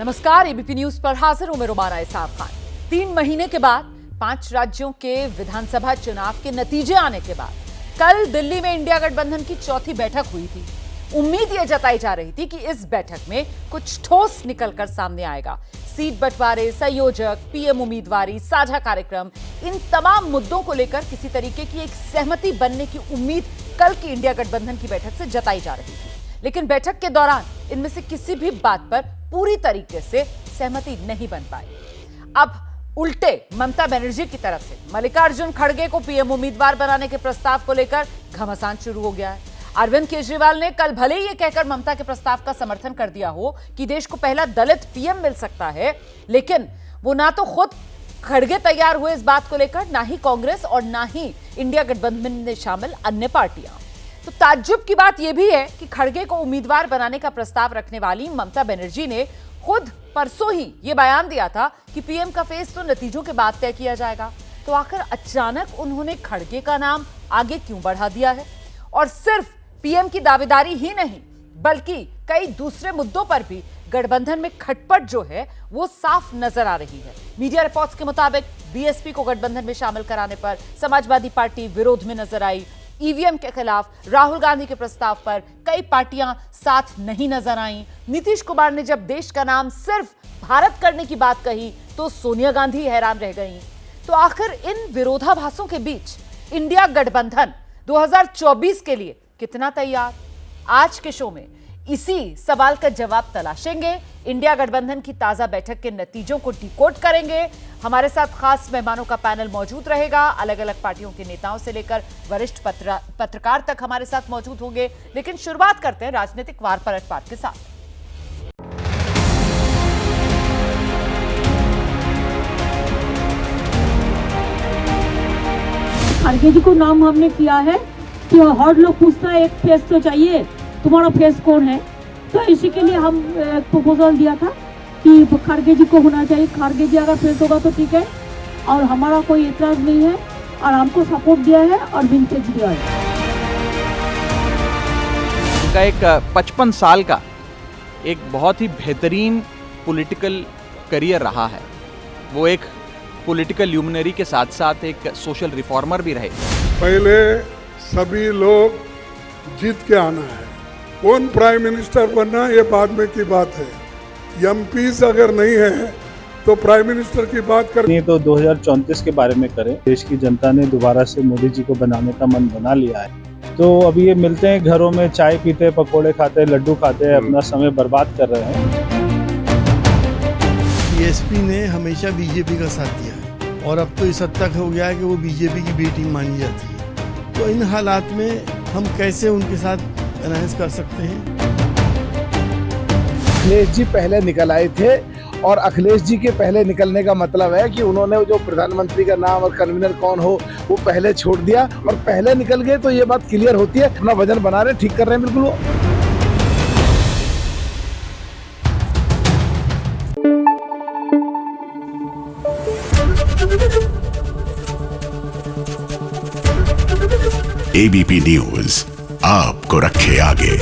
नमस्कार, ABP news पर हाजिर हूं मैं रुमाना इसाफ खान। 3 महीने के बाद 5 राज्यों के विधानसभा चुनाव के नतीजे आने के बाद कल दिल्ली में इंडिया गठबंधन की चौथी बैठक हुई थी। उम्मीद यह जताई जा रही थी कि इस बैठक में कुछ ठोस निकलकर सामने आएगा। सीट बंटवारे, संयोजक, पीएम उम्मीदवारी, साझा कार्यक्रम, इन तमाम मुद्दों को लेकर किसी तरीके की एक सहमति बनने की उम्मीद कल की इंडिया गठबंधन की बैठक से जताई जा रही थी। लेकिन बैठक के दौरान इनमें से किसी भी बात पर पूरी तरीके से सहमति नहीं बन पाई। अब उल्टे ममता बनर्जी की तरफ से मल्लिकार्जुन खड़गे को पीएम उम्मीदवार बनाने के प्रस्ताव को लेकर घमासान शुरू हो गया है। अरविंद केजरीवाल ने कल भले ही ये कहकर ममता के प्रस्ताव का समर्थन कर दिया हो कि देश को पहला दलित पीएम मिल सकता है, लेकिन वो ना तो खुद खड़गे तैयार हुए इस बात को लेकर, ना ही कांग्रेस और ना ही इंडिया गठबंधन में शामिल अन्य पार्टियां। तो ताज्जुब की बात यह भी है कि खड़गे को उम्मीदवार बनाने का प्रस्ताव रखने वाली ममता बनर्जी ने खुद परसों ही यह बयान दिया था कि पीएम का फेस तो नतीजों के बाद तय किया जाएगा। तो आखिर अचानक उन्होंने खड़गे का नाम आगे क्यों बढ़ा दिया है? और सिर्फ पीएम की दावेदारी ही नहीं, बल्कि कई दूसरे मुद्दों पर भी गठबंधन में खटपट जो है वो साफ नजर आ रही है। मीडिया रिपोर्ट्स के मुताबिक बीएसपी को गठबंधन में शामिल कराने पर समाजवादी पार्टी विरोध में नजर आई। ईवीएम के खिलाफ राहुल गांधी के प्रस्ताव पर कई पार्टियां साथ नहीं नजर आईं। नीतीश कुमार ने जब देश का नाम सिर्फ भारत करने की बात कही तो सोनिया गांधी हैरान रह गईं। तो आखिर इन विरोधाभासों के बीच इंडिया गठबंधन 2024 के लिए कितना तैयार? आज के शो में इसी सवाल का जवाब तलाशेंगे। इंडिया गठबंधन की ताजा बैठक के नतीजों को डिकोड करेंगे। हमारे साथ खास मेहमानों का पैनल मौजूद रहेगा। अलग अलग पार्टियों के नेताओं से लेकर वरिष्ठ पत्रकार तक हमारे साथ मौजूद होंगे। लेकिन शुरुआत करते हैं राजनीतिक वार पलटवार के साथ। खड़गे जी को नाम हमने किया है कि हर लोग पूछता है एक फेस तो चाहिए, तुम्हारा फेस कौन है? तो इसी के लिए हम प्रपोजल दिया था कि खड़गे जी को होना चाहिए। खड़गे जी अगर फेस होगा तो ठीक है, और हमारा कोई एतराज नहीं है, और हमको सपोर्ट दिया है अरविंद केजरीवाल। उनका एक 55 साल का एक बहुत ही बेहतरीन पॉलिटिकल करियर रहा है। वो एक पॉलिटिकल ल्यूमिनरी के साथ साथ एक सोशल रिफॉर्मर भी रहे। पहले सभी लोग जीत के आना है, कौन प्राइम मिनिस्टर बनना ये बाद में की बात है। एमपीज अगर नहीं है तो प्राइम मिनिस्टर की बात करनी तो 2034 के बारे में करें। देश की जनता ने दोबारा से मोदी जी को बनाने का मन बना लिया है। तो अभी ये मिलते हैं घरों में, चाय पीते, पकोड़े खाते, लड्डू खाते, अपना समय बर्बाद कर रहे हैं। बीएसपी ने हमेशा बीजेपी का साथ दिया है और अब तो इस हद तक हो गया है कि वो बीजेपी की बी टीम मानी जाती है। तो इन हालात में हम कैसे उनके साथ अनाउंस कर सकते हैं? अखिलेश जी पहले निकल आए थे, और अखिलेश जी के पहले निकलने का मतलब है कि उन्होंने जो प्रधानमंत्री का नाम और कन्वीनर कौन हो वो पहले छोड़ दिया, और पहले निकल गए तो ये बात क्लियर होती है। अपना वजन बना रहे, ठीक कर रहे हैं बिल्कुल वो। एबीपी न्यूज आपको रखे आगे।